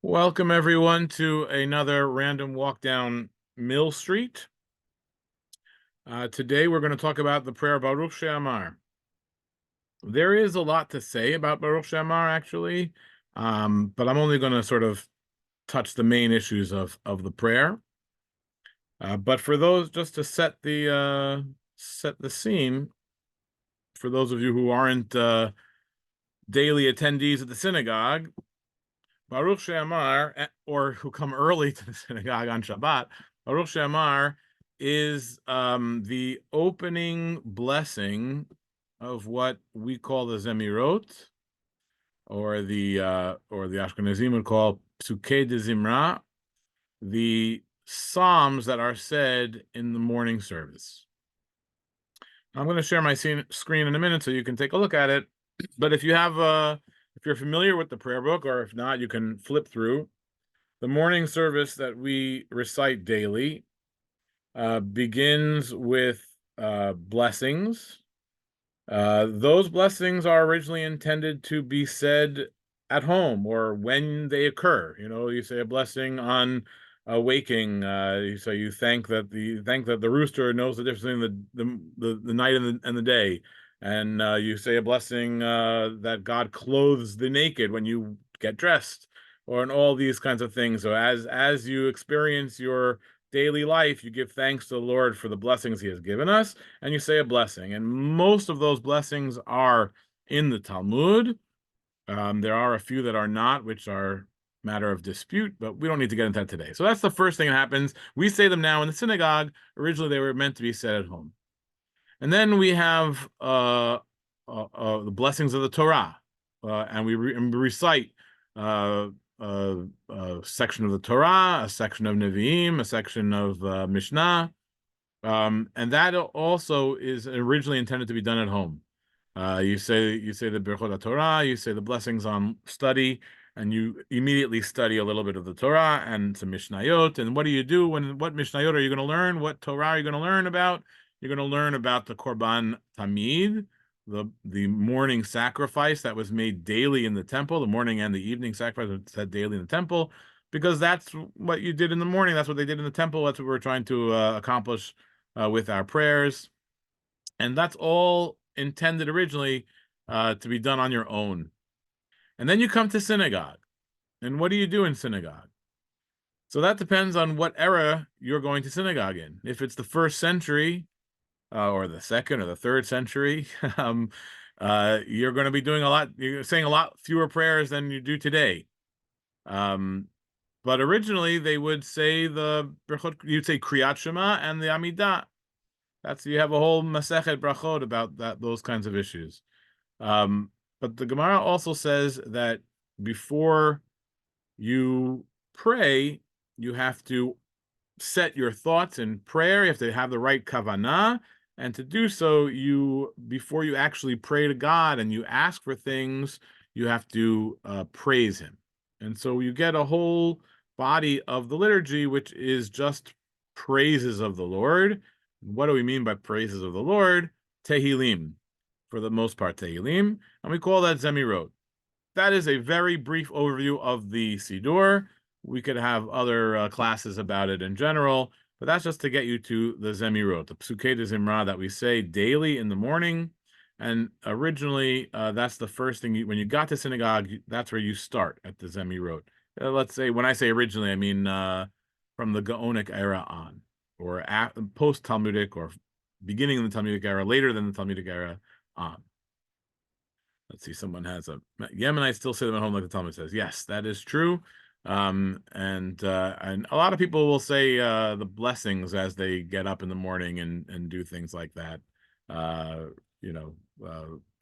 Welcome everyone to another random walk down Mill Street. Today we're going to talk about the prayer Baruch Sheamar. There is a lot to say about Baruch Sheamar actually, but I'm only going to sort of touch the main issues of the prayer. But for those, just to set the scene, for those of you who aren't daily attendees at the synagogue, Baruch She'amar, or who come early to the synagogue on Shabbat, Baruch She'amar is the opening blessing of what we call the Zemirot, or the Ashkenazim would call Psukei de Zimra, the psalms that are said in the morning service. I'm going to share my screen in a minute so you can take a look at it. But if you're familiar with the prayer book, or if not, you can flip through. The morning service that we recite daily begins with blessings. Those blessings are originally intended to be said at home or when they occur. You know, you say a blessing on waking. So you thank that the rooster knows the difference between the night and the day, and you say a blessing that God clothes the naked when you get dressed, or in all these kinds of things. So as you experience your daily life, you give thanks to the Lord for the blessings He has given us, and you say a blessing. And most of those blessings are in the Talmud. There are a few that are not, which are matter of dispute, but we don't need to get into that today. So that's the first thing that happens. We say them now in the synagogue. Originally, they were meant to be said at home. And then we have the blessings of the Torah, and we recite a section of the Torah, a section of Nevi'im, a section of Mishnah, and that also is originally intended to be done at home. You say the Birchot Torah, you say the blessings on study, and you immediately study a little bit of the Torah and some Mishnayot. And what do you do what Mishnayot are you going to learn? What Torah are you going to learn about? You're going to learn about the Korban Tamid, the morning sacrifice that was made daily in the temple, the morning and the evening sacrifice was said daily in the temple, because that's what you did in the morning. That's what they did in the temple. That's what we're trying to accomplish with our prayers. And that's all intended originally to be done on your own. And then you come to synagogue. And what do you do in synagogue? So that depends on what era you're going to synagogue in. If it's the first century, or the second or the third century, you're going to be doing you're saying a lot fewer prayers than you do today. But originally they would say you'd say Kriyat Shema and the Amidah. You have a whole Masechet Brachot about those kinds of issues. But the Gemara also says that before you pray, you have to set your thoughts in prayer. You have to have the right kavanah, and to do so, before you actually pray to God and you ask for things, you have to praise Him. And so you get a whole body of the liturgy, which is just praises of the Lord. What do we mean by praises of the Lord? Tehillim, for the most part, Tehillim, and we call that Zemirot. That is a very brief overview of the Siddur. We could have other classes about it in general, but that's just to get you to the Zemirot, the Psukei de Zimra that we say daily in the morning. And originally, that's the first thing, when you got to synagogue, that's where you start, at the Zemirot. Let's say, when I say originally, I mean from the Gaonic era on, or post-Talmudic, or beginning of the Talmudic era, later than the Talmudic era on. Let's see, someone has Yemenites still say them at home like the Talmud says. Yes, that is true. And a lot of people will say the blessings as they get up in the morning and do things like that,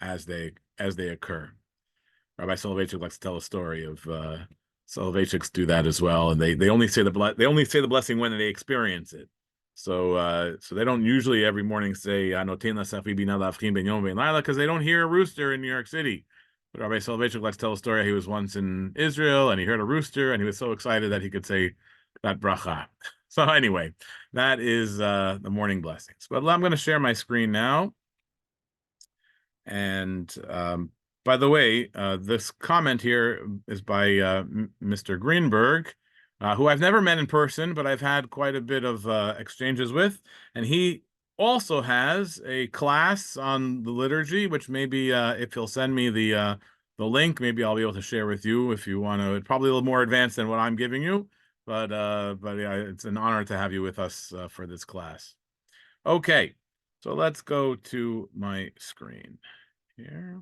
as they occur. Rabbi Soloveitchik likes to tell a story of Soloveitchiks do that as well, and they only say the blessing when they experience it. So they don't usually every morning say because they don't hear a rooster in New York City. But Rabbi Soloveitchik likes to tell a story. He was once in Israel and he heard a rooster and he was so excited that he could say that bracha. So anyway, that is the morning blessings. But I'm going to share my screen now. And By the way, this comment here is by Mr. Greenberg, who I've never met in person, but I've had quite a bit of exchanges with, and he also has a class on the liturgy, which maybe if he'll send me the link, maybe I'll be able to share with you if you want to. It's probably a little more advanced than what I'm giving you, but yeah, it's an honor to have you with us for this class. Okay, so let's go to my screen here.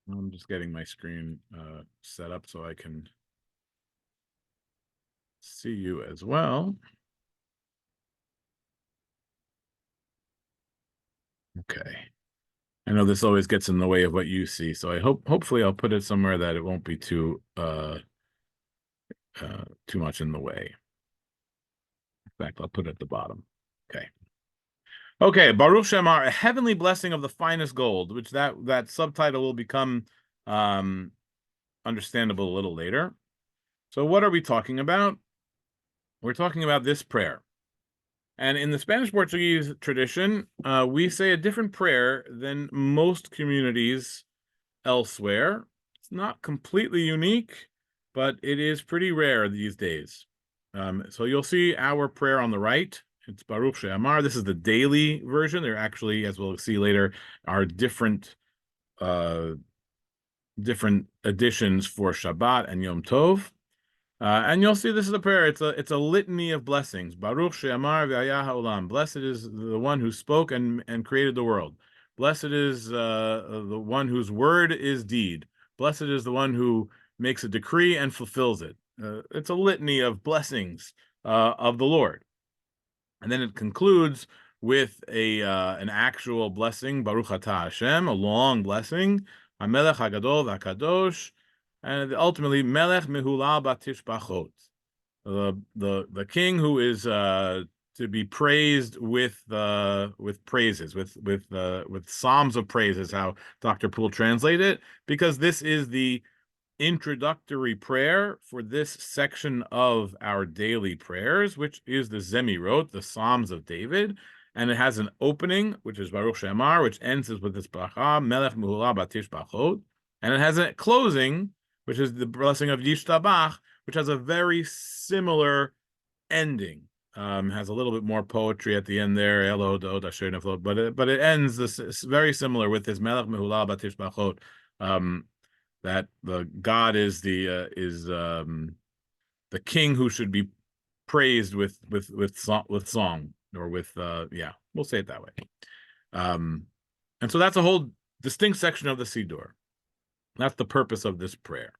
I'm just getting my screen set up so I can see you as well. Okay. I know this always gets in the way of what you see, so hopefully I'll put it somewhere that it won't be too much in the way. In fact, I'll put it at the bottom. Okay. Okay, Baruch Sheamar, a heavenly blessing of the finest gold, which that subtitle will become understandable a little later. So what are we talking about? We're talking about this prayer. And in the Spanish-Portuguese tradition, we say a different prayer than most communities elsewhere. It's not completely unique, but it is pretty rare these days. So you'll see our prayer on the right. It's Baruch She'amar. This is the daily version. There actually, as we'll see later, are different editions for Shabbat and Yom Tov. And you'll see this is a prayer. It's a litany of blessings. Baruch she'amar v'haya ha'olam. Blessed is the one who spoke and created the world. Blessed is the one whose word is deed. Blessed is the one who makes a decree and fulfills it. It's a litany of blessings of the Lord. And then it concludes with an actual blessing, Baruch atah Hashem, a long blessing, HaMelech HaGadol v'HaKadosh, and ultimately Melech Mehulal Batishbachot, the king who is to be praised with praises, with psalms of praise, is how Dr. Poole translated it, because this is the introductory prayer for this section of our daily prayers, which is the Zemirot, the Psalms of David, and it has an opening, which is Baruch She'amar, which ends with this bracha, Melech Mehulal Batishbachot, and it has a closing, which is the blessing of Yishtabach, which has a very similar ending. Has a little bit more poetry at the end there, Elo Dod Asher Neflot, but it ends this very similar with this Melech Mehulal Batishbachot, that the God is the king who should be praised with song, or with we'll say it that way. And so that's a whole distinct section of the Siddur. That's the purpose of this prayer.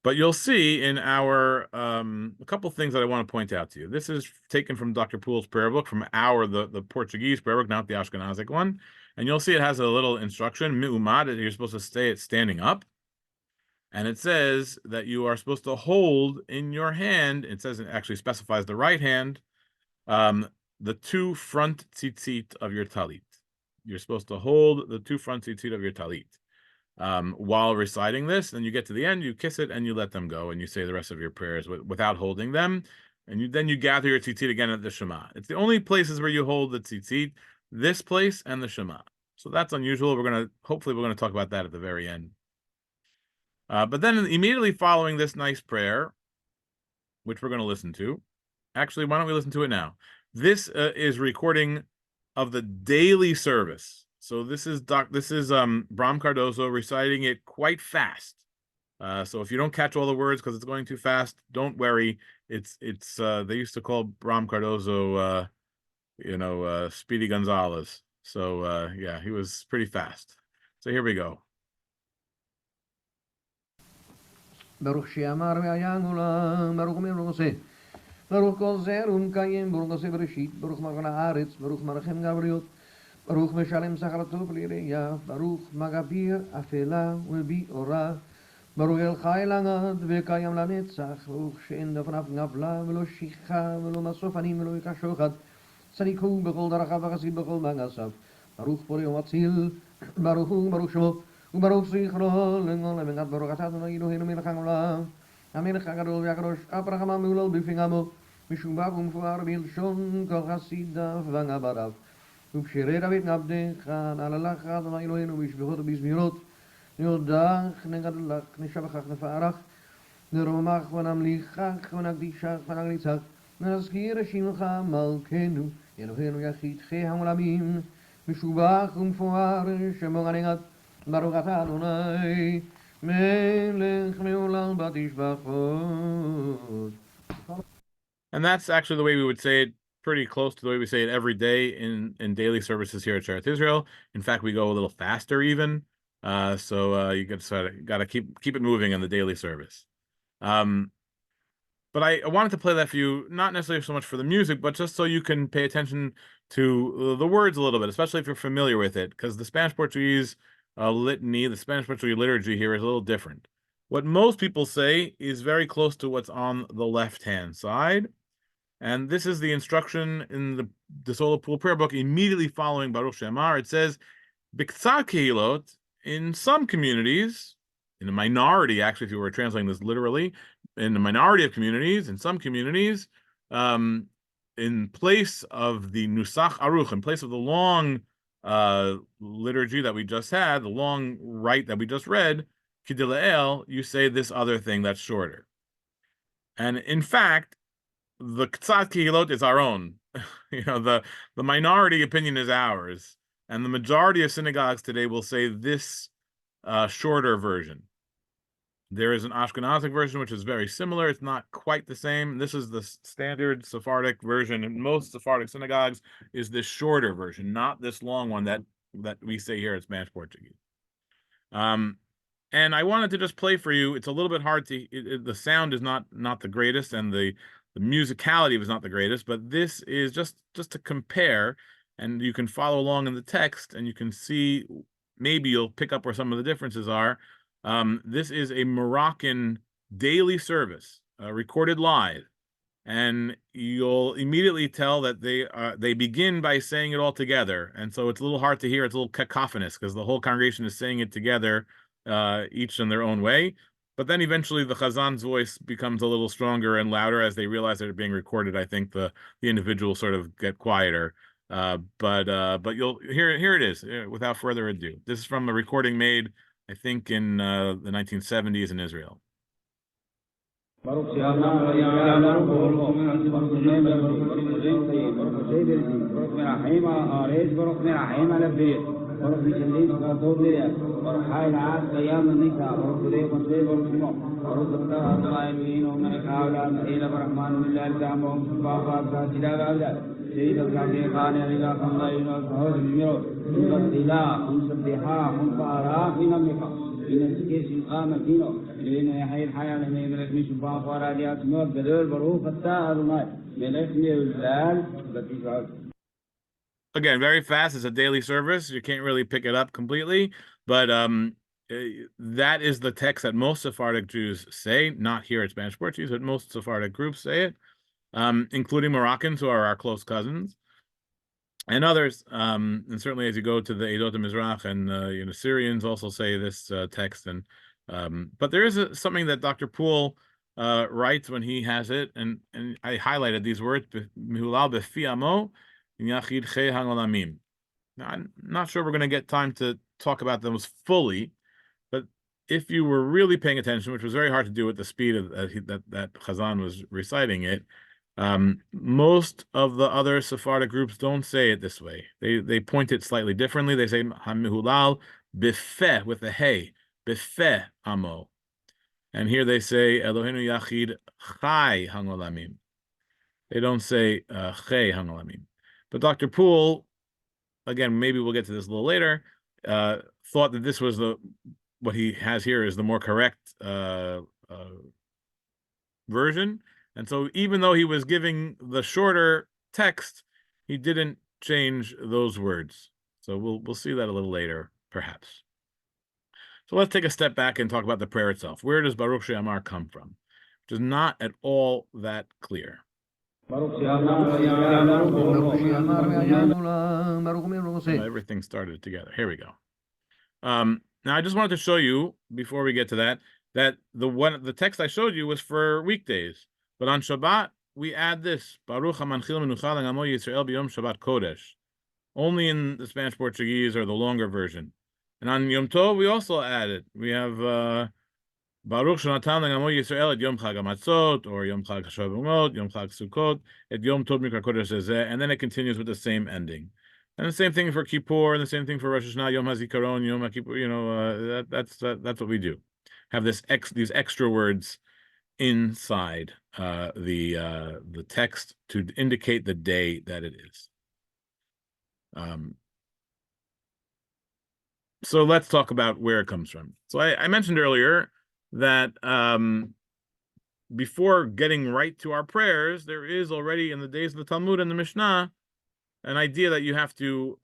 But you'll see in our a couple things that I want to point out to you. This is taken from Dr. Poole's prayer book, from the Portuguese prayer book, not the Ashkenazic one. And you'll see it has a little instruction, mi'umad, that you're supposed to stay standing up. And it says that you are supposed to hold in your hand, it says it actually specifies the right hand, the two front tzitzit of your talit. You're supposed to hold the two front tzitzit of your talit. While reciting this, then you get to the end, you kiss it, and you let them go, and you say the rest of your prayers without holding them, and then you gather your tzitzit again at the Shema. It's the only places where you hold the tzitzit, this place and the Shema. So that's unusual. Hopefully we're gonna talk about that at the very end. But then immediately following this nice prayer, which we're going to listen to, actually, why don't we listen to it now? This is recording of the daily service. So this is Bram Cardozo reciting it quite fast. So if you don't catch all the words because it's going too fast, don't worry. It's they used to call Bram Cardozo, Speedy Gonzalez. So yeah, he was pretty fast. So here we go. Barukh She'amar v'haya ha'olam, Baruch Baruch Oseh, Baruch Kol Zer U'Mkayim, Baruch Oseh Bereshit, Baruch Malach Haaretz, Baruch Malachem Gabriot, Baruch Meshalem Sachar Tov L'Ireya, Baruch Magabir Afela U'Bi Ora, Baruch El Chai Langad V'Kayam Lanetzach, Baruch She'en Dafnav Gavla V'lo Shicha V'lo Masofanim V'lo Yikashochad, Tzadikhu B'Kol Darachav V'Chasid B'Kol Magasav, Baruch Borei U'Matzil, ברוך הוא וברוך שמו וברוך זכרו לנגון למנגד ברוך אתה אדוני אלוהינו מלך העולם המלך הגדול והקדוש אף רחם המהולל בפי עמו משובח ומפואר בלשון כל חסידיו ונעבדיו ובשירי דוד עבדך נעללך אדוני אלוהינו בשבחות ובזמירות נודך נגדלך נשבחך נפארך נרומך ונמליכך ונקדישך ונגליצך נזכיר שמך מלכנו אלוהינו יחיד חי העולמים משובח ומפואר שמו הנגד ברוך אתה אדוני מלך לעולם בתשבחות. And that's actually the way we would say it, pretty close to the way we say it every day in daily services here at Sheretz Israel. In fact, we go a little faster even. So you got to keep it moving in the daily service. But I wanted to play that for you, not necessarily so much for the music, but just so you can pay attention to the words a little bit, especially if you're familiar with it, because the Spanish-Portuguese litany, the Spanish-Portuguese liturgy here is a little different. What most people say is very close to what's on the left-hand side, and this is the instruction in the Solar Pool prayer book immediately following Baruch Sheamar. It says, B'ktsar kehilot, in some communities, in a minority, actually, if you were translating this literally, in a minority of communities, in some communities, in place of the Nusach Aruch, in place of the long liturgy that we just had, the long rite that we just read, Kidila'el, you say this other thing that's shorter. And in fact, the Ktsat Kehilot is our own. The minority opinion is ours. And the majority of synagogues today will say this shorter version. There is an Ashkenazic version, which is very similar. It's not quite the same. This is the standard Sephardic version. In most Sephardic synagogues is this shorter version, not this long one that we say here at Spanish Portuguese. And I wanted to just play for you. It's a little bit hard to, the sound is not the greatest, and the musicality was not the greatest, but this is just to compare, and you can follow along in the text, and you can see, maybe you'll pick up where some of the differences are. This is a Moroccan daily service, recorded live, and you'll immediately tell that they begin by saying it all together, and so it's a little hard to hear. It's a little cacophonous because the whole congregation is saying it together, each in their own way. But then eventually the Chazan's voice becomes a little stronger and louder as they realize that they're being recorded. I think the individuals sort of get quieter. But you'll here it is, without further ado. This is from a recording made, I think, in the 1970s in Israel. Barukh Mishalin, Katobia, or High Last, the Yam Nika, or today on table, or the Line, Manakala, Ela Brahman, Milano, Baba, Sidala, State of Khan, Ela, Miro, Tila, Unsabiha, Umpara, Inamika, in education, Amakino, in a high higher name, like Mission Baba, Radiat, not the Baruch, Fatar, Melech, Land, but these are. Again, very fast. It's a daily service. You can't really pick it up completely, but that is the text that most Sephardic Jews say, not here at Spanish Portuguese, but most Sephardic groups say it, including Moroccans, who are our close cousins, and others. And certainly as you go to the Edot Mizrach, and Syrians also say this text. And but there is something that Dr. Poole writes when he has it, and I highlighted these words, Mihulal befi amo. Now, I'm not sure we're going to get time to talk about those fully, but if you were really paying attention, which was very hard to do with the speed of that Chazan was reciting it, most of the other Sephardic groups don't say it this way. They point it slightly differently. They say Hamihulal bifeh with a hey, bifeh amo, and here they say Eloheinu Yachid Chai Hangolamim. They don't say Chai Hangolamim. But Dr. Poole, again, maybe we'll get to this a little later, thought that this was what he has here is the more correct version. And so even though he was giving the shorter text, he didn't change those words. So we'll see that a little later, perhaps. So let's take a step back and talk about the prayer itself. Where does Baruch Sheamar come from? Which is not at all that clear. Everything started together. Here we go. Now I just wanted to show you before we get to that the text I showed you was for weekdays, but on Shabbat we add this Baruch Hamanchil Menucha L'Amo Yisrael B'Yom Shabbat Kodesh, only in the Spanish Portuguese or the longer version, and on Yom Tov we also add it. We have Baruch Shonatan L'Amo Yisrael et Yom Chag Hamatzot or Yom Chag Shavuot, Yom Chag Sukkot et Yom Tov Mikra Kodesh Zeh, and then it continues with the same ending. And the same thing for Kippur, and the same thing for Rosh Hashanah, Yom HaZikaron, Yom HaKippur. That's what we do. Have these extra words inside the text to indicate the day that it is. So let's talk about where it comes from. So I mentioned earlier that before getting right to our prayers, there is already in the days of the Talmud and the Mishnah an idea that you have to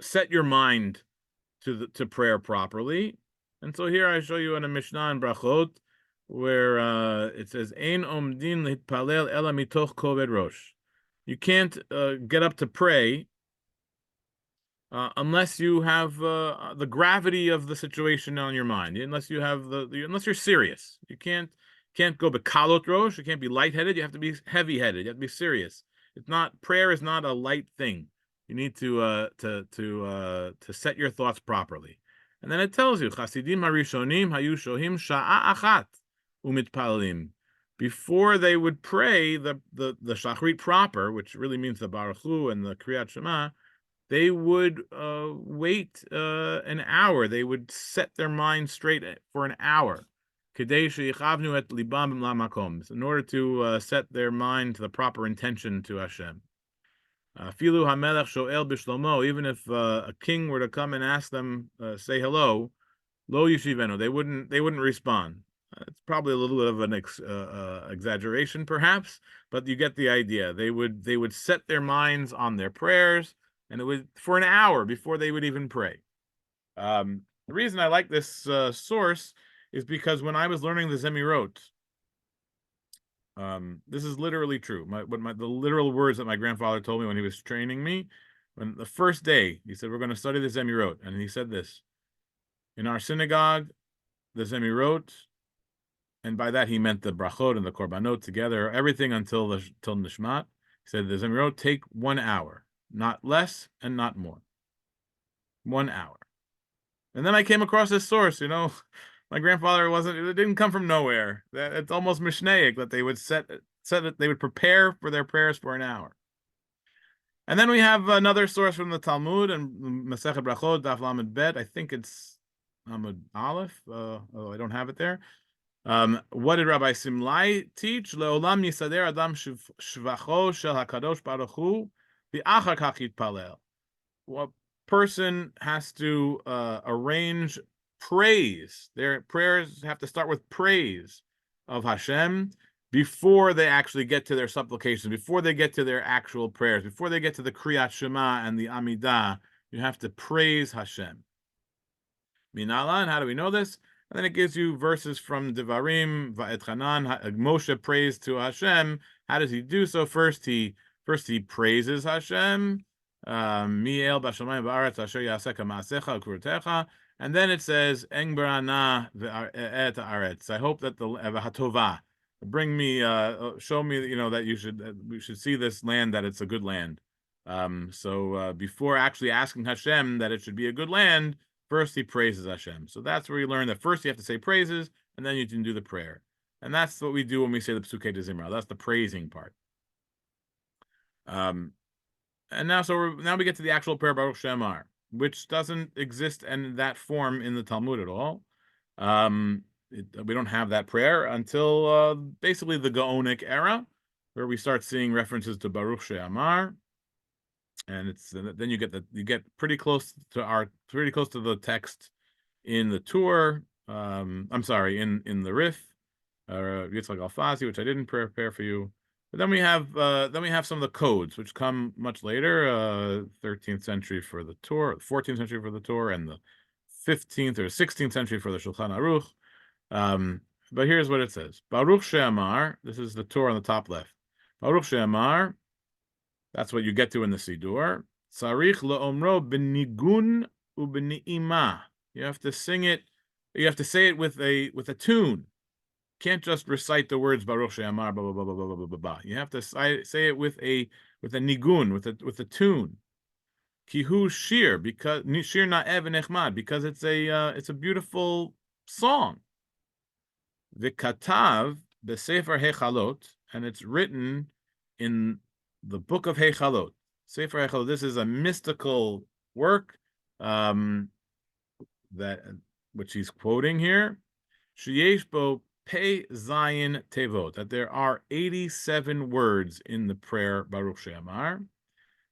set your mind to prayer properly. And so here I show you in a Mishnah in Brachot where it says Ein omdin litpalel ela mitoch koved rosh. You can't get up to pray unless you have the gravity of the situation on your mind. Unless you have unless you're serious, you can't go bekalot rosh. You can't be lightheaded. You have to be heavy-headed. You have to be serious. Prayer is not a light thing. You need to set your thoughts properly. And then it tells you Chasidim harishonim hayu shohim sha'a achat umitpalalim. Before they would pray the shachrit proper, which really means the Baruch Hu and the Kriyat Shema, they would wait an hour. They would set their mind straight for an hour, in order to set their mind to the proper intention to Hashem. Filu hamelech shoel bishlomo. Even if a king were to come and ask them, say hello, lo yishivenu, they wouldn't respond. It's probably a little bit of an exaggeration, perhaps, but you get the idea. They would set their minds on their prayers, and it was for an hour before they would even pray. The reason I like this source is because when I was learning the Zemirot, this is literally true. The literal words that my grandfather told me when he was training me, when the first day he said we're going to study the Zemirot, and he said this in our synagogue, the Zemirot, and by that he meant the brachot and the korbanot together, everything till nishmat. He said the Zemirot take 1 hour. Not less and not more. 1 hour. And then I came across this source, my grandfather it didn't come from nowhere. It's almost Mishnaic that they would set it, they would prepare for their prayers for an hour. And then we have another source from the Talmud and Masechet Brachot, Daf Lamed Bet. I think it's Amud Aleph. I don't have it there. What did Rabbi Simlai teach? Leolam yisader adam shvacho shel hakadosh baruch hu. The achar kach yitpalel. A person has to arrange praise. Their prayers have to start with praise of Hashem before they actually get to their supplications, before they get to their actual prayers, before they get to the Kriyat Shema and the Amidah. You have to praise Hashem. Minala, and how do we know this? And then it gives you verses from Devarim, Va'et Hanan. Moshe prays to Hashem. How does he do so? First he praises Hashem. Mi'el b'shamayim v'aretz asher ya'aseka ma'asecha u'kvurotecha. And then it says, Eng barana ve'et ha'aretz. I hope that the v'hatova, bring me, show me, that we should see this land, that it's a good land. So before actually asking Hashem that it should be a good land, first he praises Hashem. So that's where you learn that first you have to say praises, and then you can do the prayer. And that's what we do when we say the Psukei de Zimra. That's the praising part. And now we get to the actual prayer Baruch Sheamar, which doesn't exist in that form in the Talmud at all. We don't have that prayer until basically the Gaonic era, where we start seeing references to Baruch Sheamar, and then you get pretty close to the text in the Tur. I'm sorry, in the Rif, Yitzchak Alfazi, which I didn't prepare for you. But then we have some of the codes, which come much later, 13th century for the Torah, 14th century for the Torah, and the 15th or 16th century for the Shulchan Aruch. But here's what it says: Baruch Sheamar. This is the Torah on the top left. Baruch Sheamar. That's what you get to in the Sidur. Tzarich le'omro b'nigun u'b'ni'ima. You have to sing it. You have to say it with a tune. Can't just recite the words Baruch She'amar blah blah blah blah blah blah blah. You have to say it with a nigun, with a tune. Kihu shir, because shir na'ev nechmad, because it's a beautiful song. V'katav b'sefer Hechalot, and it's written in the book of Hechalot. Sefer Hechalot. This is a mystical work that which he's quoting here. Sheyesh bo Pei Zayin Tevot, that there are 87 words in the prayer Baruch She'amar.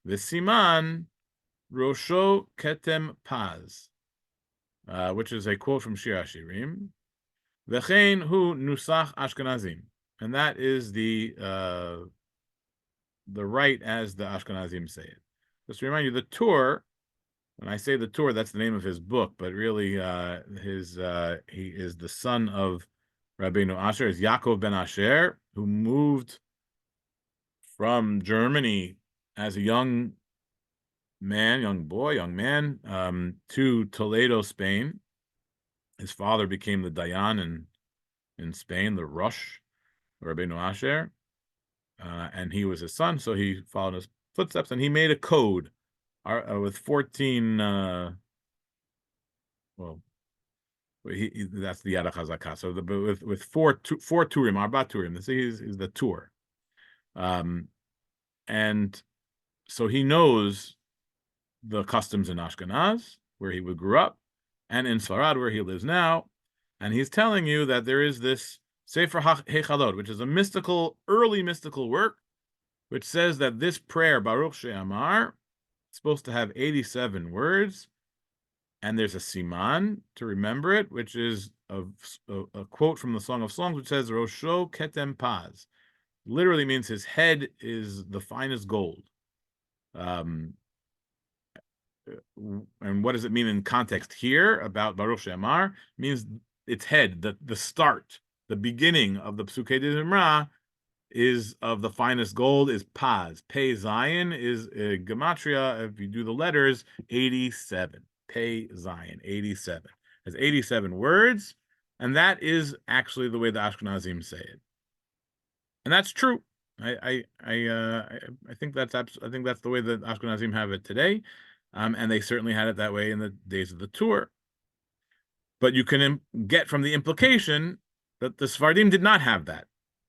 V'siman Rosho Ketem Paz, which is a quote from Shir Hashirim. V'chein hu nusach Ashkenazim, and that is the right as the Ashkenazim say it. Just to remind you, the Tur. When I say the Tur, that's the name of his book, but really, he is the son of Rabbeinu Asher, is Yaakov ben Asher, who moved from Germany as a young man, to Toledo, Spain. His father became the Dayan in Spain, the Rosh, Rabbeinu Asher, and he was his son, so he followed his footsteps, and he made a code with 14. That's the Yad HaChazakah. So with four turim, arba turim. This is the tour, and so he knows the customs in Ashkenaz, where he grew up, and in Sfarad, where he lives now, and he's telling you that there is this Sefer Hechalot, which is a early mystical work, which says that this prayer Baruch She'amar is supposed to have 87 words. And there's a siman to remember it, which is a quote from the Song of Songs, which says Rosho Ketem Paz. Literally means his head is the finest gold. And what does it mean in context here about Baruch She'amar? It means its head, the start, the beginning of the Psukei D'Zimra is of the finest gold, is Paz. Pei Zayin is gematria, if you do the letters, 87. Pei Zayin, 87. Has 87 words, and that is actually the way the Ashkenazim say it, and that's true. I think that's the way the Ashkenazim have it today, and they certainly had it that way in the days of the tour. But you can get from the implication that the Sephardim did not have that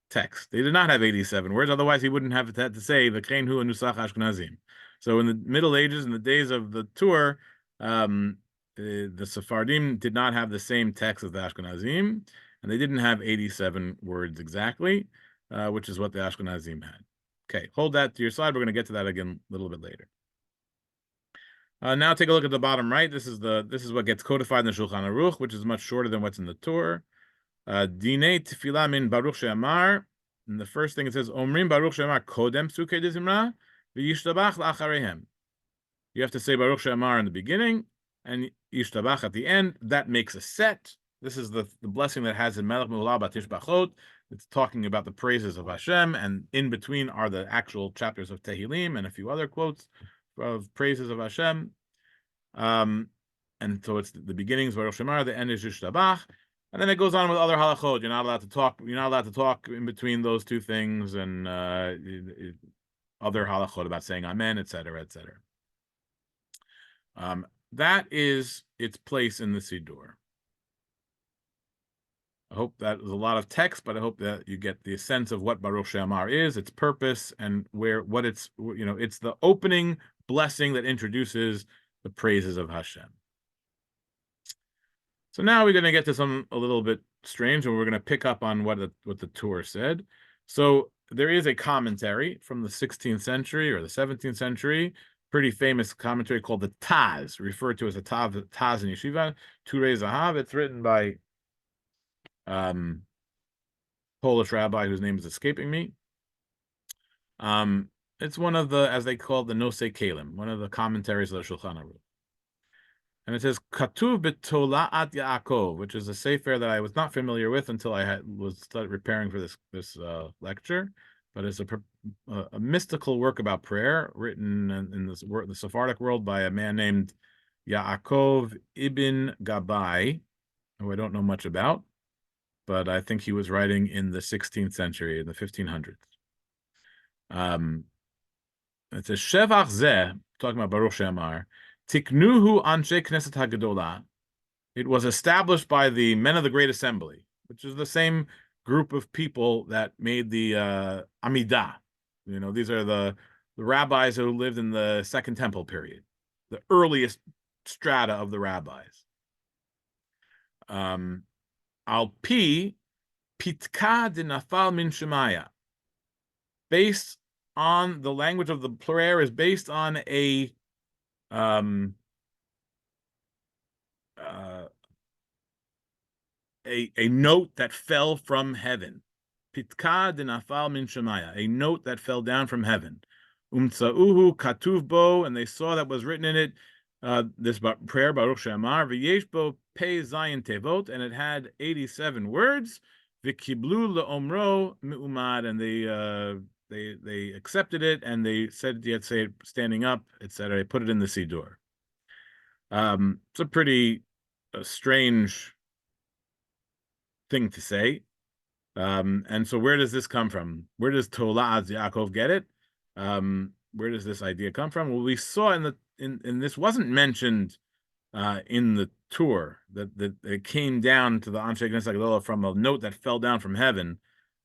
text. They did not have 87 words, otherwise he wouldn't have had to say the Kein Hu Nusach Ashkenazim. So in the Middle Ages, in the days of the tour, the Sephardim did not have the same text as the Ashkenazim, and they didn't have 87 words exactly, which is what the Ashkenazim had. Okay, hold that to your side. We're going to get to that again a little bit later. Now take a look at the bottom right. This is what gets codified in the Shulchan Aruch, which is much shorter than what's in the Torah. Dinei Tefillah min Baruch She'amar. And the first thing it says, Omrim Baruch She'amar Kodem Psukei D'Zimra v'Yishtabach La'achareihem. You have to say Baruch She'amar in the beginning and Yishtabach at the end. That makes a set. This is the blessing that has in Melech Me'ula Batish Bachot. It's talking about the praises of Hashem, and in between are the actual chapters of Tehillim and a few other quotes of praises of Hashem. And so it's the beginnings Baruch She'amar, the end is Yishtabach. And then it goes on with other halachot. You're not allowed to talk. You're not allowed to talk in between those two things, and other halachot about saying amen, etc., etc. That is its place in the Siddur. I hope that was a lot of text, but I hope that you get the sense of what Baruch She'amar is, its purpose, and it's the opening blessing that introduces the praises of Hashem. So now we're going to get to a little bit strange, and we're going to pick up on what the Torah said. So there is a commentary from the 16th century or the 17th century, pretty famous commentary called the Taz, referred to as the Taz in Yeshiva, Turei Zahav. It's written by Polish rabbi whose name is escaping me. It's one of the, as they call it, the Nosei Kalim, one of the commentaries of the Shulchan Aruch. And it says Katuv b'Tola'at Yaakov, which is a sefer that I was not familiar with until I started preparing for this lecture. but it's a mystical work about prayer written in the Sephardic world by a man named Yaakov ibn Gabai, who I don't know much about, but I think he was writing in the 16th century, in the 1500s. It says, Shevach Zeh, talking about Baruch Sheamar, Tiknuhu Anshe Knesset HaGedolah. It was established by the men of the Great Assembly, which is the same group of people that made the Amidah. These are the rabbis who lived in the Second Temple period, the earliest strata of the rabbis. Al Pi Pitka de Nafal Min Shemaya. Based on the language of the prayer is based on a note that fell from heaven. Pitka de nafal min shemaya, a note that fell down from heaven. Umtsauhu katuv bo, and they saw that was written in it, this prayer, Baruch Sheamar, v'yesh bo pei zayin tevot, and it had 87 words. V'kiblu le'omro me'umad, and they accepted it, and they said you had to say it standing up, etc. They put it in the Siddur. It's a pretty strange thing to say. And so where does this come from? Where does Tola'az Yaakov get it? Where does this idea come from? Well, we saw in this wasn't mentioned in the tour that it came down to the Anshe Knesset HaGedolah from a note that fell down from heaven.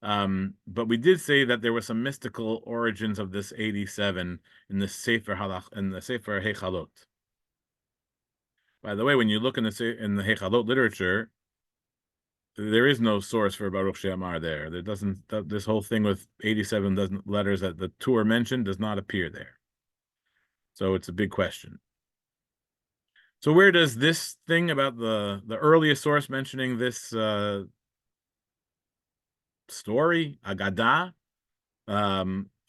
But we did say that there were some mystical origins of this 87 in the Sefer Hechalot. By the way, when you look in the Hechalot literature, there is no source for Baruch Sheamar there. There doesn't. This whole thing with 87 letters that the tour mentioned does not appear there. So it's a big question. So where does this thing about the earliest source mentioning this story, Agadah,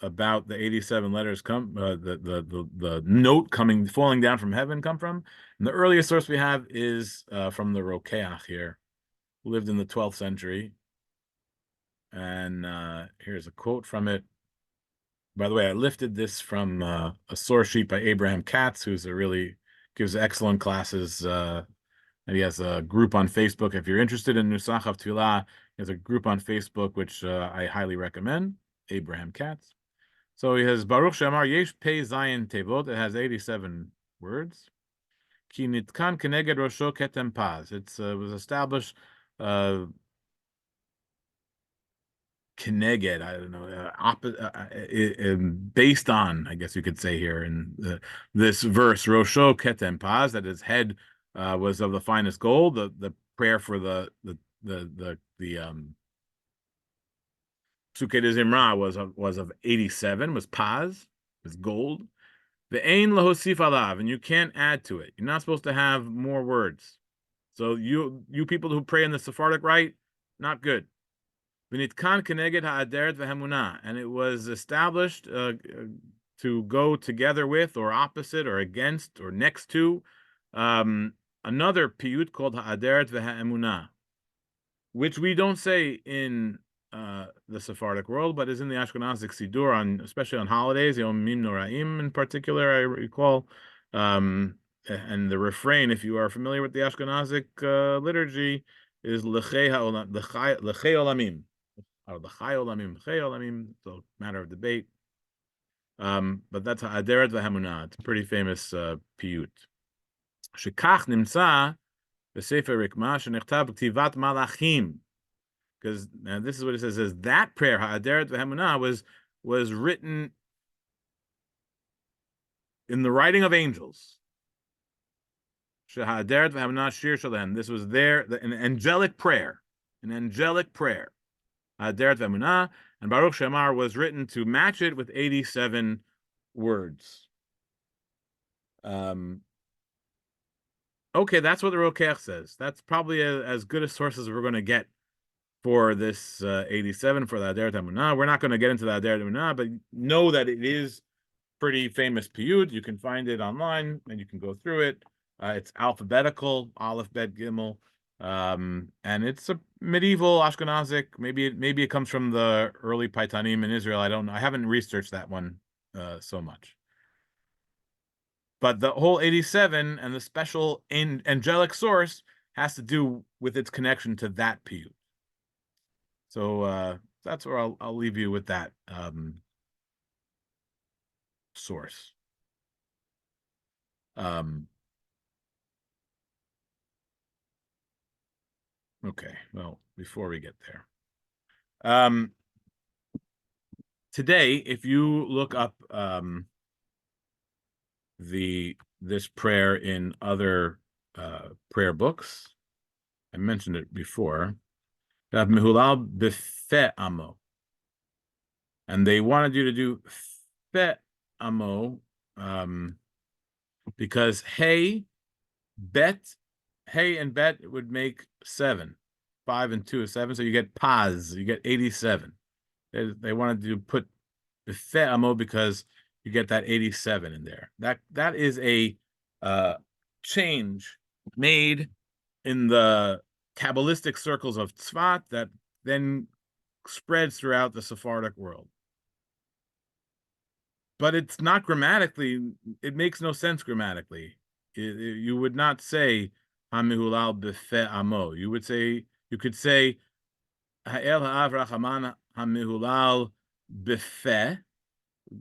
about the 87 letters come, the note falling down from heaven come from? And the earliest source we have is from the Rokeach here, who lived in the 12th century. And here's a quote from it. By the way, I lifted this from a source sheet by Abraham Katz, who's gives excellent classes. And he has a group on Facebook. If you're interested in Nusach of Tefillah, he has a group on Facebook, which I highly recommend, Abraham Katz. So he has Baruch Sheamar Yesh Pei Zayin Tevot. It has 87 words. Ki nitkan keneged rosho ketem paz. It was established keneged, I don't know, based on, I guess you could say here in this verse, Rosho ketem paz, that his head was of the finest gold. The prayer for the Psukei de Zimra was of 87, was paz, was gold. The ein lahosif alav, and you can't add to it. You're not supposed to have more words. So you people who pray in the Sephardic rite, not good. V'nitkan keneged ha'aderet v'hamunah, and it was established to go together with, or opposite, or against, or next to another piyut called ha'aderet v'ha'emunah, which we don't say in the Sephardic world, but is in the Ashkenazic Siddur, especially on holidays, Yom Mim Noraim in particular, I recall. And the refrain, if you are familiar with the Ashkenazic liturgy, is L'chei Olamim. Or L'chai Olamim, so matter of debate. But that's Ha'aderet v'Hamunah. It's a pretty famous piyut. Shekach nimtza b'Sefer Rikma shenichtav b'ktivat malachim. Because this is what it says: is that prayer Ha'aderet v'Hamunah was written in the writing of angels. Sheha'aderet v'Hamunah shir shalem. This was an angelic prayer, Ha'aderet v'Hamunah, and Baruch Sheamar was written to match it with 87 words. Okay, that's what the Rokeach says. That's probably as good a source as we're going to get for this 87 for the Ha'aderet Hamunah. We're not going to get into the Ha'aderet Hamunah, but know that it is pretty famous piyut. You can find it online and you can go through it. It's alphabetical, Aleph, Bet, Gimel. And it's a medieval Ashkenazic. Maybe it comes from the early Paitanim in Israel. I don't know. I haven't researched that one so much. But the whole 87 and the special angelic source has to do with its connection to that piyut. So that's where I'll leave you with that source. Okay, well, before we get there. Today, if you look up this prayer in other prayer books, I mentioned it before, Mehulal Befe Amo. And they wanted you to do Fe Amo because Hey and Bet would make 7. 5 and 2 is 7, so you get Paz, you get 87. They wanted to put Fe Amo because you get that 87 in there. That is a change made in the Kabbalistic circles of Tzfat that then spreads throughout the Sephardic world. But it's not grammatically, it makes no sense grammatically. You would not say Hamihulal Befe Amo. You could say Ha'el Ha'av Rachaman Hamihulal Befe,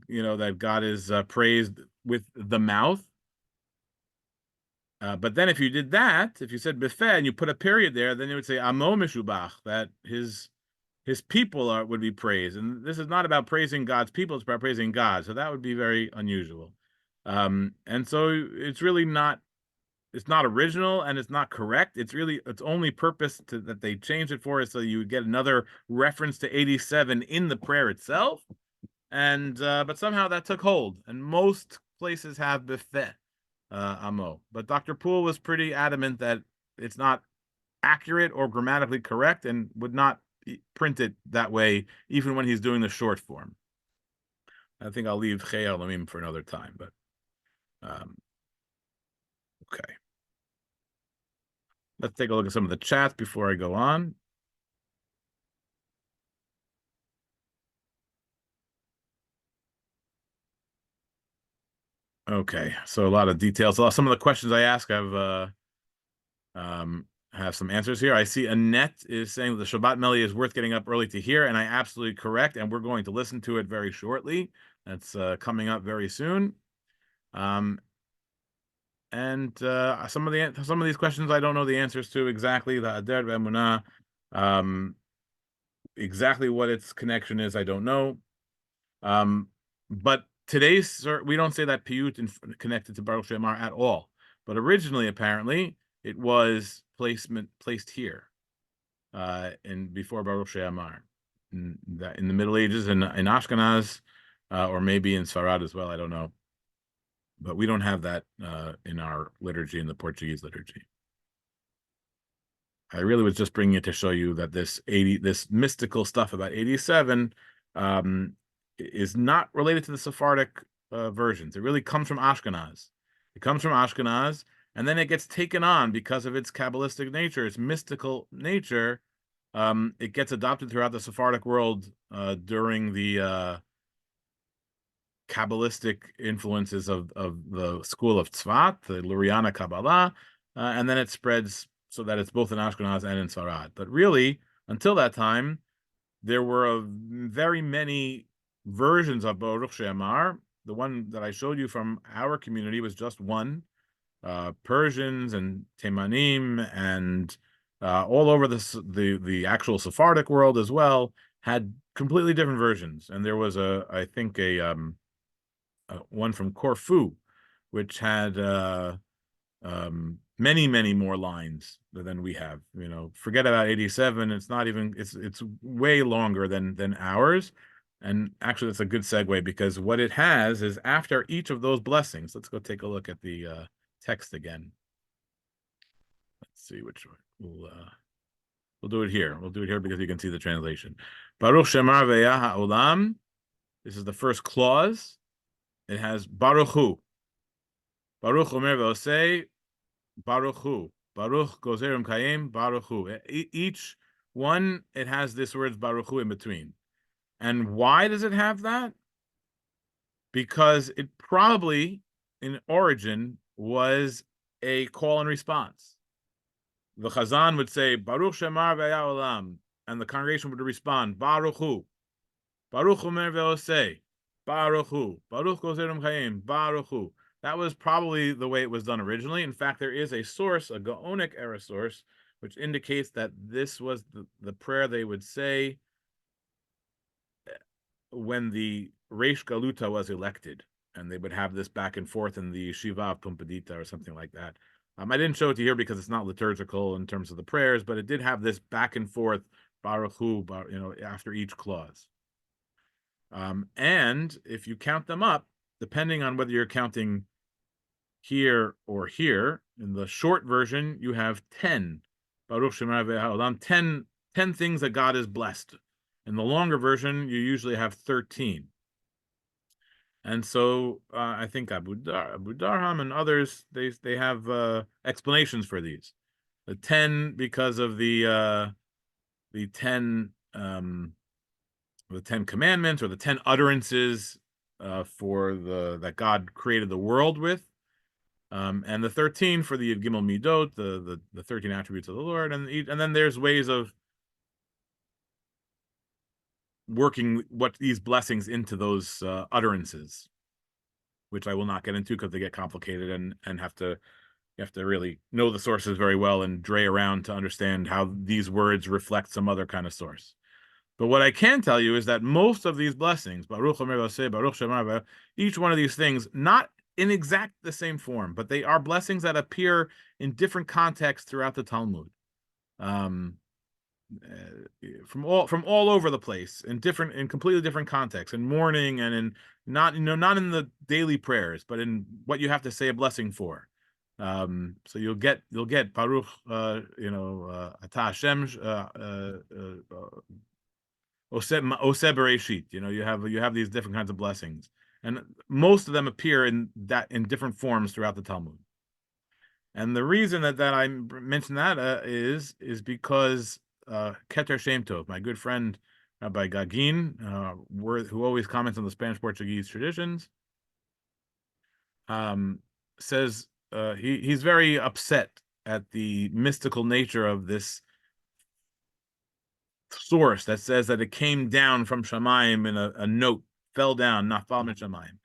that God is praised with the mouth. But then if you did that, if you said Befe and you put a period there, then you would say Amo Meshubach, that his people would be praised. And this is not about praising God's people, it's about praising God. So that would be very unusual. And so it's really not, it's not original and it's not correct. Its only purpose that they changed it for is so you would get another reference to 87 in the prayer itself. And but somehow that took hold, and most places have Befeh Amo. But Dr. Poole was pretty adamant that it's not accurate or grammatically correct and would not print it that way, even when he's doing the short form. I think I'll leave Chei Alamim for another time, but okay. Let's take a look at some of the chats before I go on. Okay, so a lot of details. Some of the questions I ask have some answers here. I see Annette is saying that the Shabbat Melly is worth getting up early to hear, and I absolutely correct, and we're going to listen to it very shortly. That's coming up very soon. And some of these questions I don't know the answers to exactly. The Ader V'Emunah, exactly what its connection is, I don't know. But today's, we don't say that piyut connected to Baruch She'amar at all. But originally, apparently, it was placed here before Baruch She'amar in the Middle Ages in Ashkenaz, or maybe in Sfarad as well. I don't know. But we don't have that in our liturgy, in the Portuguese liturgy. I really was just bringing it to show you that this mystical stuff about 87 is not related to the Sephardic versions. It really comes from Ashkenaz. It comes from Ashkenaz, and then it gets taken on because of its Kabbalistic nature, its mystical nature. It gets adopted throughout the Sephardic world during the Kabbalistic influences of the school of Tzfat, the Luriana Kabbalah, and then it spreads so that it's both in Ashkenaz and in Sfarad. But really, until that time, there were very many versions of Baruch She'amar. The one that I showed you from our community was just one. Persians and Temanim and all over the actual Sephardic world as well had completely different versions. And there was I think a one from Corfu, which had many more lines than we have. Forget about 87. It's not even. It's way longer than ours. And actually, that's a good segue because what it has is after each of those blessings. Let's go take a look at the text again. Let's see which one. We'll do it here. We'll do it here because you can see the translation. Baruch She'amar ve'yah ha'olam. This is the first clause. It has Baruch Hu. Baruch Omer ve'osei Baruch Hu. Baruch Gozerim Kayim, Baruch Hu. Each one, it has this word Baruch Hu in between. And why does it have that? Because it probably, in origin, was a call and response. The Chazan would say, Baruch Sheamar Ve'aya Olam, and the congregation would respond, Baruch Hu, Baruch Omer Ve'osei, Baruch Hu, Baruch Gozerim Chayim, Baruch Hu. That was probably the way it was done originally. In fact, there is a source, a Gaonic era source, which indicates that this was the prayer they would say when the Reish Galuta was elected, and they would have this back and forth in the Yeshiva of Pumbedita or something like that. I didn't show it to you here because it's not liturgical in terms of the prayers, but it did have this back and forth Baruch Hu, after each clause. And if you count them up, depending on whether you're counting here or here, in the short version, you have 10. Baruch Sheamar Ve'olam, 10 things that God is blessed. In the longer version, you usually have 13. And so I think Abu Darham and others, they have explanations for these. The 10 because of the 10 commandments, or the 10 utterances that God created the world with. And the 13 for the Gimel Midot, the 13 attributes of the Lord, and then there's ways of working what these blessings into those utterances, which I will not get into because they get complicated and you have to really know the sources very well and dray around to understand how these words reflect some other kind of source. But what I can tell you is that most of these blessings, Baruch Omer V'osei, Baruch Sheamar, each one of these things, not in exact the same form, but they are blessings that appear in different contexts throughout the Talmud. From all over the place, in completely different contexts, in mourning and in not in the daily prayers, but in what you have to say a blessing for. So you'll get Baruch, Ata Hashem, Oseh Bereshit. You have these different kinds of blessings, and most of them appear in different forms throughout the Talmud. And the reason that I mention that is because Keter Shem Tov, my good friend Rabbi Gagin, who always comments on the Spanish-Portuguese traditions, says he's very upset at the mystical nature of this source that says that it came down from Shamayim in a note, fell down, nafal min Shamayim.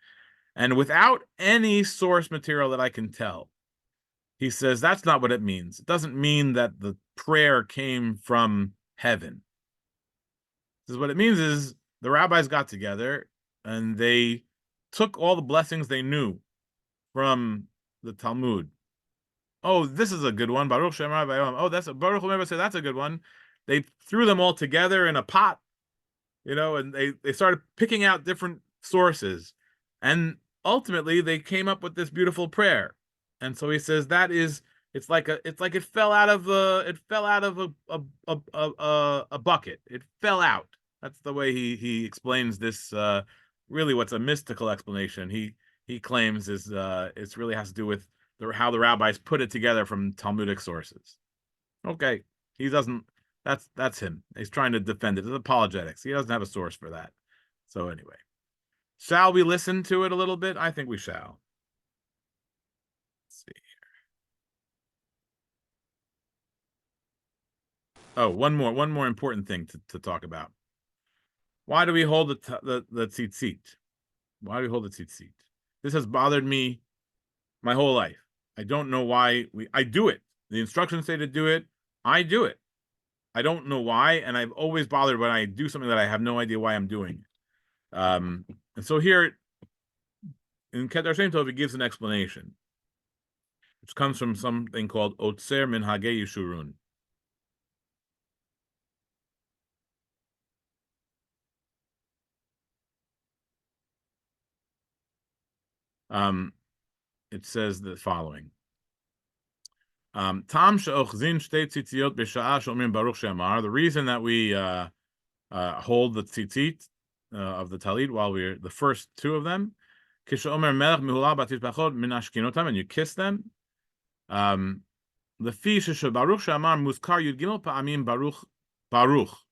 And without any source material that I can tell, he says that's not what it means. It doesn't mean that the prayer came from heaven. This is what it means is the rabbis got together and they took all the blessings they knew from the Talmud. Oh, this is a good one. Baruch Sheamar Ve'olam. Oh, that's a Baruch Omer V'osei. That's a good one. They threw them all together in a pot, and they started picking out different sources, and ultimately they came up with this beautiful prayer. And so he says it's like it fell out of a bucket. It fell out. That's the way he explains this. Really, what's a mystical explanation he claims is it really has to do with how the rabbis put it together from Talmudic sources. Okay, he doesn't. That's him. He's trying to defend it. It's apologetics. He doesn't have a source for that. So anyway, shall we listen to it a little bit? I think we shall. Let's see here. Oh, one more important thing to talk about. Why do we hold the tzitzit? Why do we hold the tzitzit? This has bothered me my whole life. I don't know why I do it. The instructions say to do it. I do it. I don't know why, and I've always bothered when I do something that I have no idea why I'm doing. And so here in Keter Shem Tov, it gives an explanation, which comes from something called Otzer Minhagei Yeshurun. It says the following. The reason that we hold the tzitzit of the talit while we're the first two of them, and you kiss them, Lefi Baruch Shamar Muskar Yud Gimel Pa'amim Baruch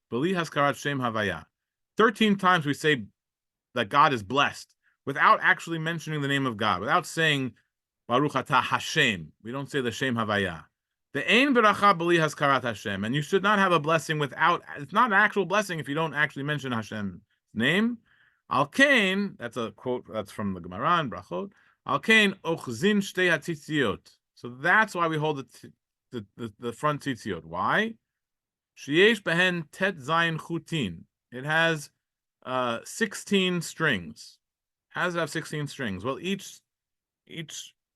Beli Haskarat Shem Havaya. 13 times we say that God is blessed without actually mentioning the name of God, without saying Baruch Atah Hashem. We don't say the Shem Havaya. The Ein Beracha Beli Haskarat Hashem, and you should not have a blessing without. It's not an actual blessing if you don't actually mention Hashem's name. Al Kain, that's a quote. That's from the Gemara in Brachot. Al Kain Ochzin Shtei HaTzitziot. So that's why we hold the front tzitziot. Why? Sheyesh behen tet zayin chutin. It has 16 strings. How does it have 16 strings? Well, each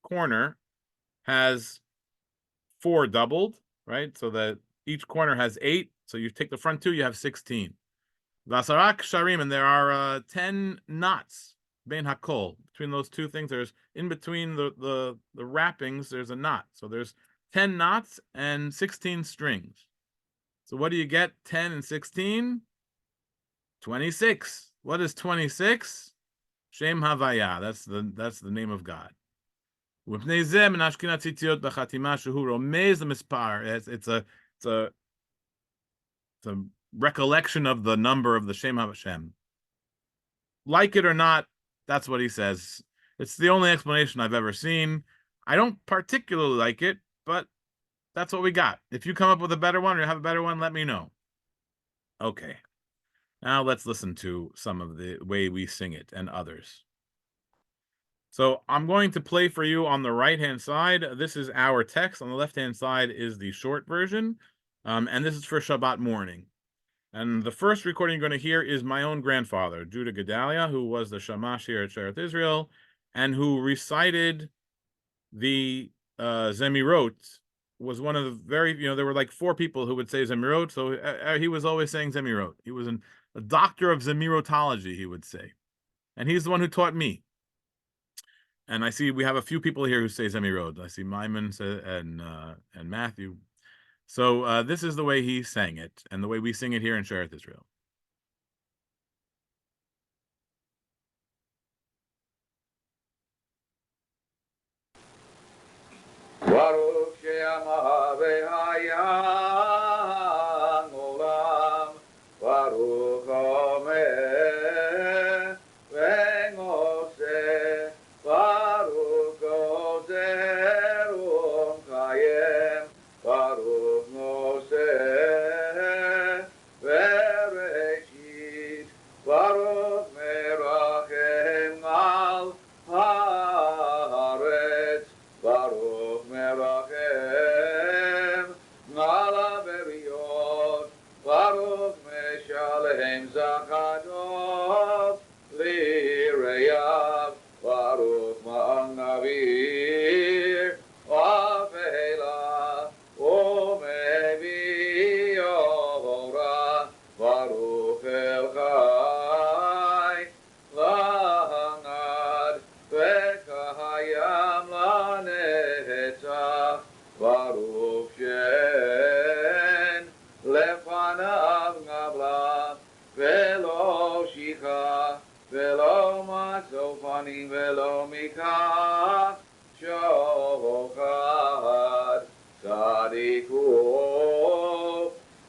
corner has 4 doubled, right? So that each corner has 8. So you take the front 2, you have 16. Vasarak sharim, and there are 10 knots. Bein hakol, between those two things, there's in between the wrappings, there's a knot. So there's 10 knots and 16 strings. So what do you get? 10 and 16? 26. What is 26? Shem Havaya. That's the name of God. It's a recollection of the number of the Shem Hashem. Like it or not, that's what he says. It's the only explanation I've ever seen. I don't particularly like it, but that's what we got. If you come up with a better one or you have a better one, let me know. Okay. Now let's listen to some of the way we sing it and others. So I'm going to play for you on the right-hand side. This is our text. On the left-hand side is the short version. And this is for Shabbat morning. And the first recording you're going to hear is my own grandfather, Judah Gedalia, who was the Shamash here at Sheretz Israel, and who recited the Zemirot, was one of the very, there were like 4 people who would say Zemirot, so he was always saying Zemirot. He was a doctor of Zemirotology, he would say. And he's the one who taught me. And I see we have a few people here who say Zemirot. I see Maimon and Matthew. So this is the way he sang it, and the way we sing it here in Sheretz Israel. Baruch Sheamar v'hayam olam, Baruch Omer v'ngoseh, Baruch Ozer u'mkayem, Baruch Noseh v'reshit, Baruch merachem al haaretz, Baruch merachem al haberiyot, Baruch meshalem zachadot lireyav, Baruch ma'al navir v'afela u'mevi ora, Baruch el chai la'anad v'kahayam la'netzach, Baruch shen lefanav ngavla velo shicha velo matzofani velo mikach shochad, tzadiku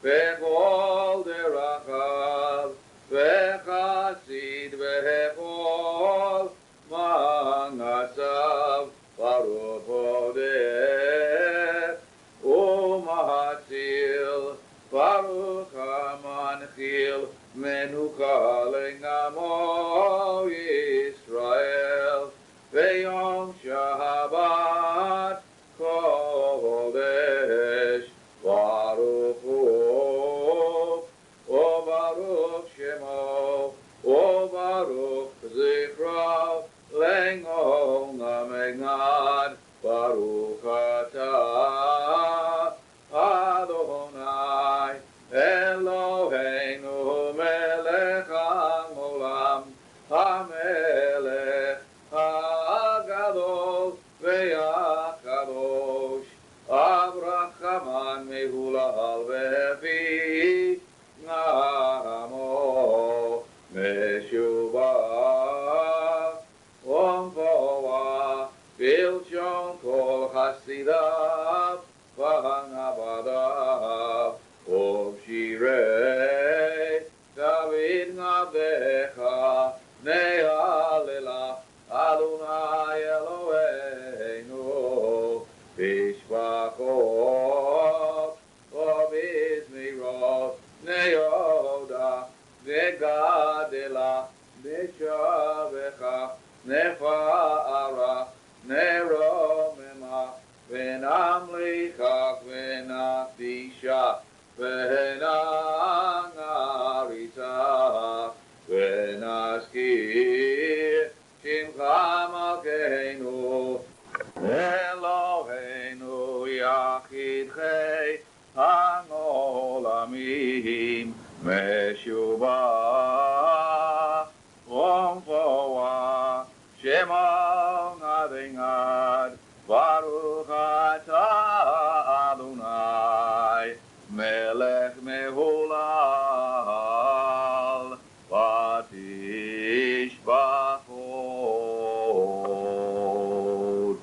bechol derachav v'chasid v'chol manasav, Baruch hodeh u'matzil, Baruch hamanchil menucha le'namo Yisrael, ve'yom Shabbat kodesh, Baruch hu, o Baruch shemo, o Baruch zichro, le'ngol na'megnad, Baruch atah Adonai Eloheinu melech haolam, hamelech hagadol ve'akadosh, Avrachaman mehulal ve'fi namo meshubah Omvoa Bilchon kol chasidav Naftisha Venang Arita Venaskir Shimcha Malkeinu Eloheinu Yachid Chei Hanolamim Meshubah Omfoa Shema Adingad Baruch Atah Adonai Melech Mehulal Vatishbachot.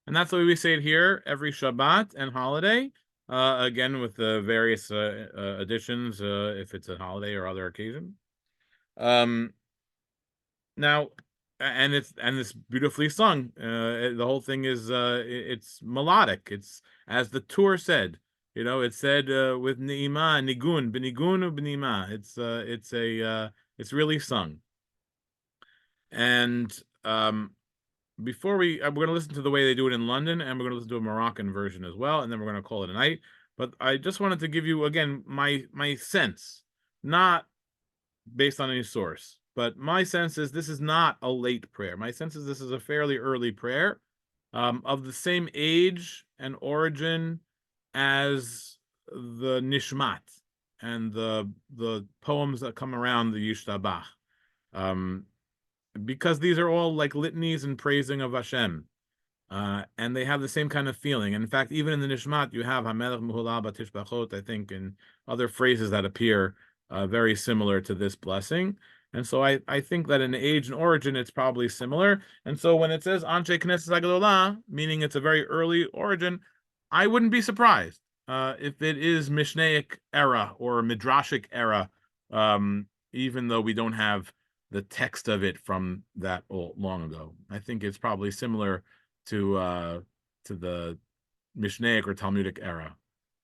And that's the way we say it here every Shabbat and holiday. Again, with the various additions, if it's a holiday or other occasion. Now, and it's beautifully sung. The whole thing is it's melodic. It's, as the tour said. It said with ni'ima, nigun, benigun, benima. It's really sung. And before we're going to listen to the way they do it in London, and we're going to listen to a Moroccan version as well, and then we're going to call it a night. But I just wanted to give you again my sense, not based on any source, but my sense is this is not a late prayer. My sense is this is a fairly early prayer, of the same age and origin as the Nishmat and the poems that come around the Yishtabach. Because these are all like litanies and praising of Hashem, and they have the same kind of feeling. And in fact, even in the Nishmat, you have Hamelech Muhula Batishbachot, I think, and other phrases that appear very similar to this blessing. And so I think that in age and origin, it's probably similar. And so when it says Anshe Knesset HaGedolah, meaning it's a very early origin, I wouldn't be surprised if it is Mishnaic era or Midrashic era, even though we don't have the text of it from that long ago. I think it's probably similar to the Mishnaic or Talmudic era.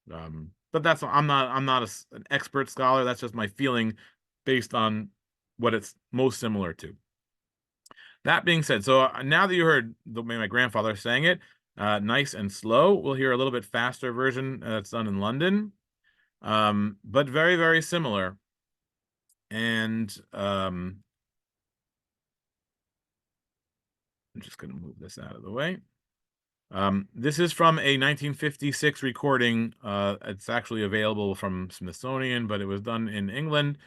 But I'm not an expert scholar. That's just my feeling based on what it's most similar to. That being said, so now that you heard the way my grandfather sang it, nice and slow, we'll hear a little bit faster version that's done in London, but very, very similar. And I'm just going to move this out of the way. This is from a 1956 recording. It's actually available from Smithsonian, but it was done in England.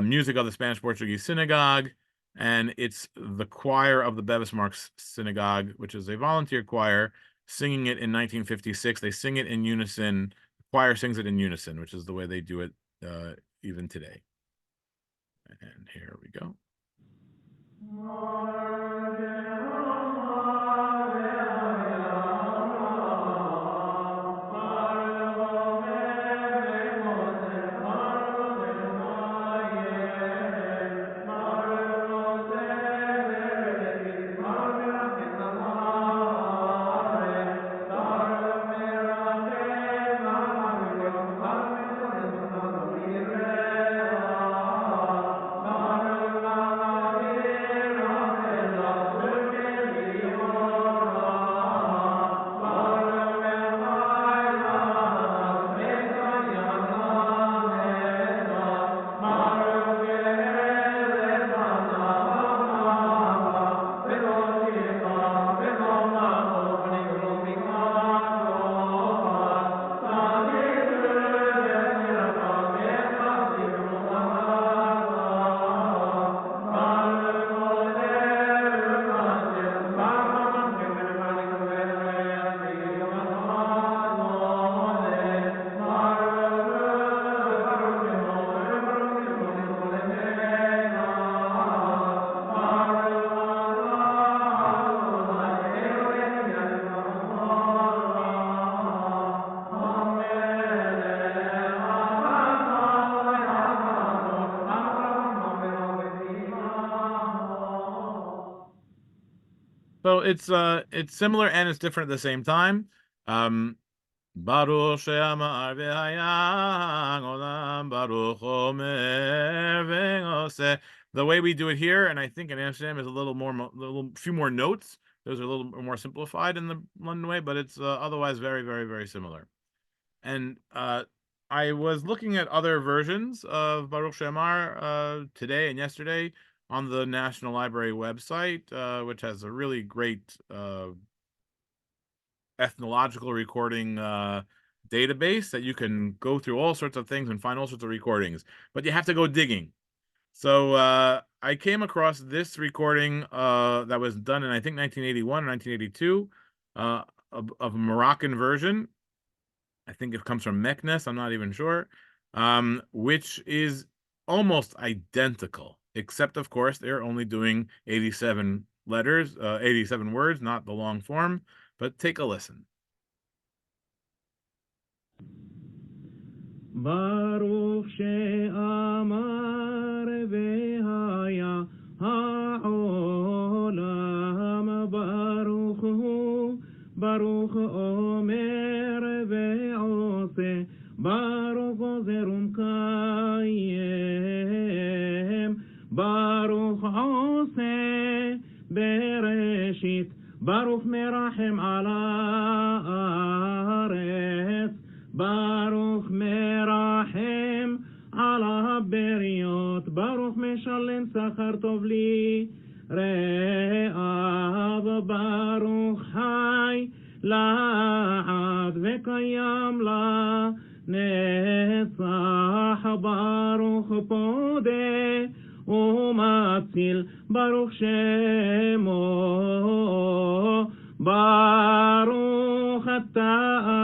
Music of the Spanish Portuguese Synagogue, and it's the choir of the Bevis Marks Synagogue, which is a volunteer choir, singing it in 1956. They sing it in unison. The choir sings it in unison, which is the way they do it even today. And here we go. So it's similar and it's different at the same time. Baruch she'amar v'hayang olam baruch omer v'oseh. The way we do it here, and I think in Amsterdam, is a little few more notes. Those are a little more simplified in the London way, but it's otherwise very, very, very similar. And I was looking at other versions of Baruch She'amar today and yesterday on the National Library website, which has a really great ethnological recording database that you can go through all sorts of things and find all sorts of recordings, but you have to go digging. So I came across this recording that was done in, I think, 1981 or 1982 of a Moroccan version. I think it comes from Meknes, I'm not even sure, which is almost identical, except, of course, they're only doing 87 letters, 87 words, not the long form. But take a listen. Baruch she'amar v'haya ha'olam baruch hu Baruch omer ve'oseh Baruch ozer umkayem Baruch oseh bereshit Baruch merachem ala haaretz Baruch merachem ala haberiot Baruch meshalem sachar tov li re'av Baruch hay la'ad ve'kayam la'netzach Baruch podeh umatzil Baruch shemo Baruch ata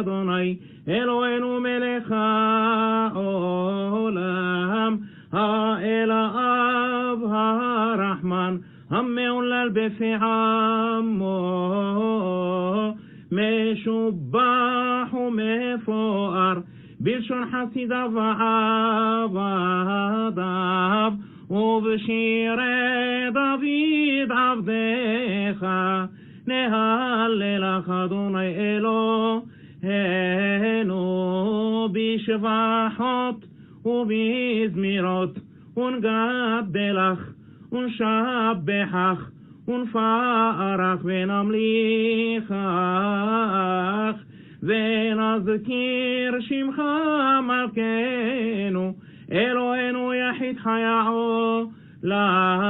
Adonai Eloheinu melech ha'olam ha'el ha'av ha'rahman המעולל בפעמו משובח ומפואר בלשון חסידיו ועבדיו ובשירי דוד עבדיך נהללך אדוני אלוהינו בשבחות ובזמירות ונגדלך ונשבחך ונפארך ונמליכך ונזכיר שמך מלכנו אלוהינו יחיד חי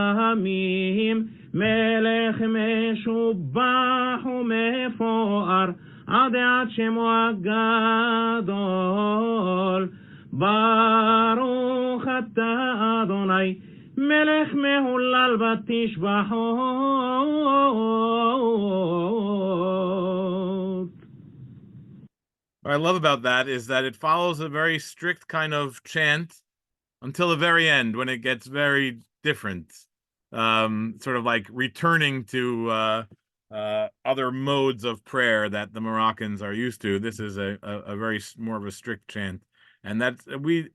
העולמים מלך משובח ומפואר עד שמו הגדול ברוך אתה אדוני מלך מהולל בתשבחות. What I love about that is that it follows a very strict kind of chant until the very end, when it gets very different, sort of like returning to other modes of prayer that the Moroccans are used to. This is a very more of a strict chant, and that's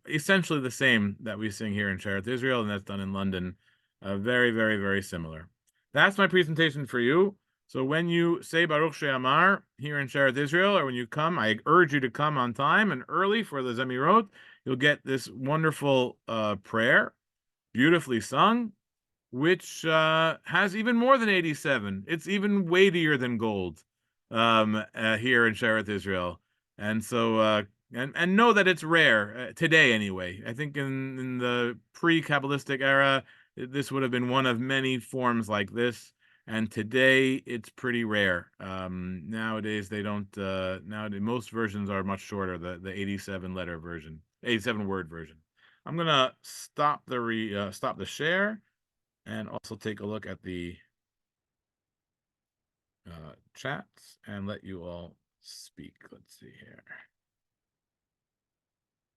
essentially the same that we sing here in Shearith Israel, and that's done in London. Very, very, very similar. That's my presentation for you. So when you say Baruch She'amar here in Shearith Israel, or when you come, I urge you to come on time and early for the Zemirot. You'll get this wonderful prayer, beautifully sung, which has even more than 87. It's even weightier than gold here in Shearith Israel. And so, and know that it's rare today anyway. I think in the pre-Kabbalistic era, this would have been one of many forms like this. And today it's pretty rare. Nowadays they don't. Nowadays most versions are much shorter. The 87 letter version, 87 word version. I'm gonna stop the share, and also take a look at the chats and let you all speak. Let's see here.